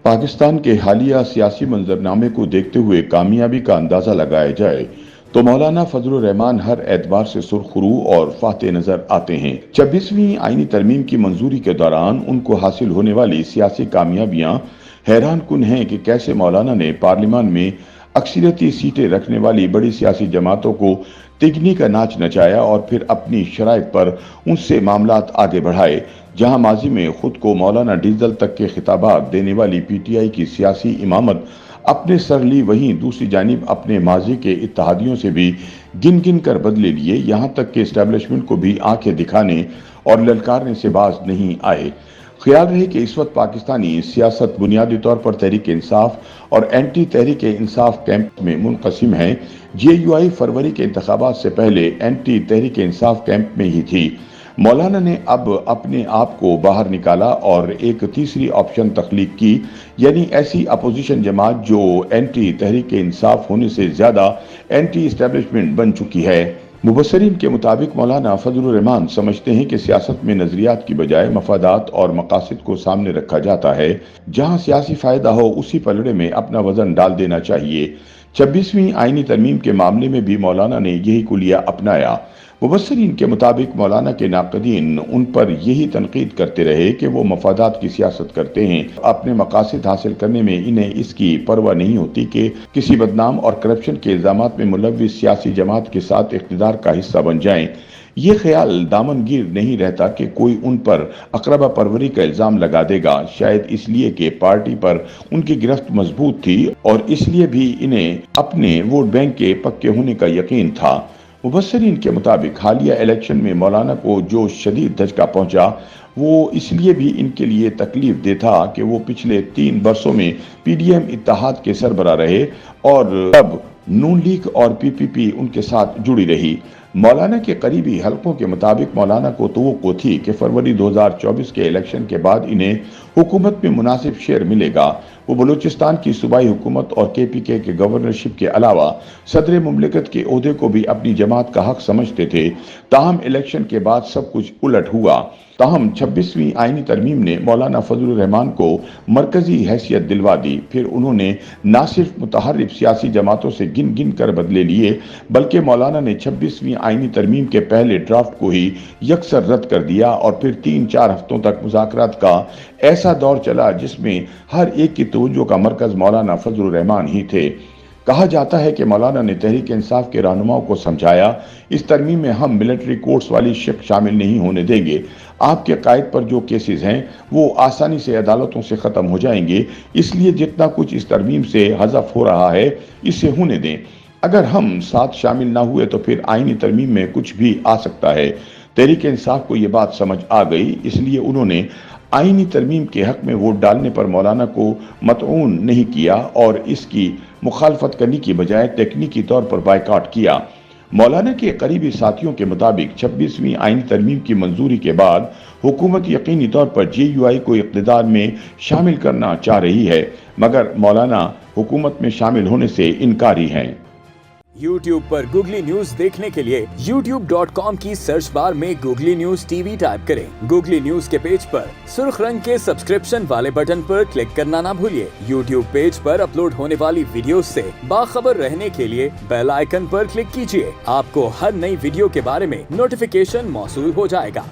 पाकिस्तान के हालिया सियासी मंजरनामे को देखते हुए कामयाबी का अंदाजा लगाया जाए तो मौलाना फजलुर रहमान हर एतबार से सुरखरू और फाते नजर आते हैं। 26वीं आईनी तरमीम की मंजूरी के दौरान उनको हासिल होने वाली सियासी कामयाबियां हैरान कुन हैं कि कैसे मौलाना ने पार्लियामान में अक्सरियती सीटें रखने वाली बड़ी सियासी जमातों को तिगनी का नाच नचाया और फिर अपनी शराइत पर उनसे मामलात आगे बढ़ाए। जहां माजी में खुद को मौलाना डीजल तक के खिताबात देने वाली पीटीआई की सियासी इमामत अपने सर ली, वहीं दूसरी जानिब अपने माजी के इत्तेहादियों से भी गिन गिन कर बदले लिए, यहां तक कि एस्टेब्लिशमेंट को भी आंखें दिखाने और ललकारने से बाज नहीं आए। ख्याल रहे कि इस वक्त पाकिस्तानी सियासत बुनियादी तौर पर तहरीक इंसाफ और एंटी तहरीक इंसाफ कैंप में मुनक़सिम है। जेयूआई फरवरी के इंतखाबात से पहले एंटी तहरीक इंसाफ कैंप में ही थी। मौलाना ने अब अपने आप को बाहर निकाला और एक तीसरी ऑप्शन तख्लीक की, यानी ऐसी अपोजिशन जमात जो एंटी तहरीक इंसाफ होने से ज्यादा एंटी एस्टेब्लिशमेंट बन चुकी है। मुबस्सरीन के मुताबिक मौलाना फजलुर रहमान समझते हैं कि सियासत में नजरियात की बजाय मफादात और मकासद को सामने रखा जाता है। जहां सियासी फायदा हो उसी पलड़े में अपना वजन डाल देना चाहिए। 26वीं आईनी तरमीम के मामले में भी मौलाना ने यही कुलिया अपनाया। मुबस्सरीन के मुताबिक मौलाना के नाक़दीन उन पर यही तनकीद करते रहे कि वो मफादात की सियासत करते हैं। अपने मकासद हासिल करने में इन्हें इसकी परवाह नहीं होती कि किसी बदनाम और करप्शन के इल्जामात में मुलव्विस सियासी जमात के साथ इक़्तिदार का हिस्सा बन जाएं। ये ख्याल दामनगीर नहीं रहता कि कोई उन पर अकरबा परवरी का इल्जाम लगा देगा, शायद इसलिए कि पार्टी पर उनकी गिरफ्त मजबूत थी और इसलिए भी इन्हें अपने वोट बैंक के पक्के होने का यकीन था। मुबस्सरीन के मुताबिक हालिया इलेक्शन में मौलाना को जो शदीद धचका पहुंचा वो इसलिए भी इनके लिए तकलीफ दे था कि वो पिछले 3 वर्षों में पीडीएम इत्तेहाद के सरबराह रहे और तब नून लीग और पीपीपी उनके साथ जुड़ी रही। मौलाना के करीबी हलकों के मुताबिक मौलाना को तवक्को थी कि फरवरी 2024 के इलेक्शन के बाद इन्हें हुकूमत में मुनासिब शेयर मिलेगा। वो बलूचिस्तान की सूबाई हुकूमत और केपीके के गवर्नरशिप के अलावा सदर मुमलिकत के ओहदे को भी अपनी जमात का हक समझते थे। ताहम इलेक्शन के बाद सब कुछ उलट हुआ। ताहम 26वीं आईनी तरमीम ने मौलाना फजलुर रहमान को मरकजी हैसियत दिलवा दी। फिर उन्होंने न सिर्फ मुतहर्रिफ सियासी जमातों से गिन गिन कर बदले लिए, बल्कि मौलाना ने 26वीं आईनी तरमीम के पहले ड्राफ्ट को ही यकसर रद्द कर दिया और फिर 3-4 हफ्तों तक मुज़ाकरात का ऐसा दौर चला जिसमें हर एक की तवज्जो का मरकज मौलाना फजलुर रहमान ही थे। कहा जाता है कि मौलाना ने तहरीक इंसाफ के रहनुमाओं को समझाया, इस तरमीम में हम मिलिट्री कोर्ट्स वाली शिक शामिल नहीं होने देंगे। आपके कायद पर जो केसेस हैं वो आसानी से अदालतों से ख़त्म हो जाएंगे, इसलिए जितना कुछ इस तरमीम से हज़फ हो रहा है इसे होने दें। अगर हम साथ शामिल ना हुए तो फिर आईनी तरमीम में कुछ भी आ सकता है। तहरीक इंसाफ को ये बात समझ आ गई, इसलिए उन्होंने आईनी तरमीम के हक में वोट डालने पर मौलाना को मतऊन नहीं किया और इसकी मुखालफत करने की बजाय तकनीकी तौर पर बायकॉट किया। मौलाना के करीबी साथियों के मुताबिक 26वीं आईनी तरमीम की मंजूरी के बाद हुकूमत यकीनी तौर पर जेयूआई को इक़्तिदार में शामिल करना चाह रही है, मगर मौलाना हुकूमत में शामिल होने से इनकारी हैं। YouTube पर गूगली न्यूज देखने के लिए youtube.com की सर्च बार में गूगली न्यूज टीवी टाइप करें। गूगली न्यूज के पेज पर सुर्ख रंग के सब्सक्रिप्शन वाले बटन पर क्लिक करना ना भूलिए। YouTube पेज पर अपलोड होने वाली वीडियो से बाखबर रहने के लिए बेल आइकन पर क्लिक कीजिए। आपको हर नई वीडियो के बारे में नोटिफिकेशन मौसूल हो जाएगा।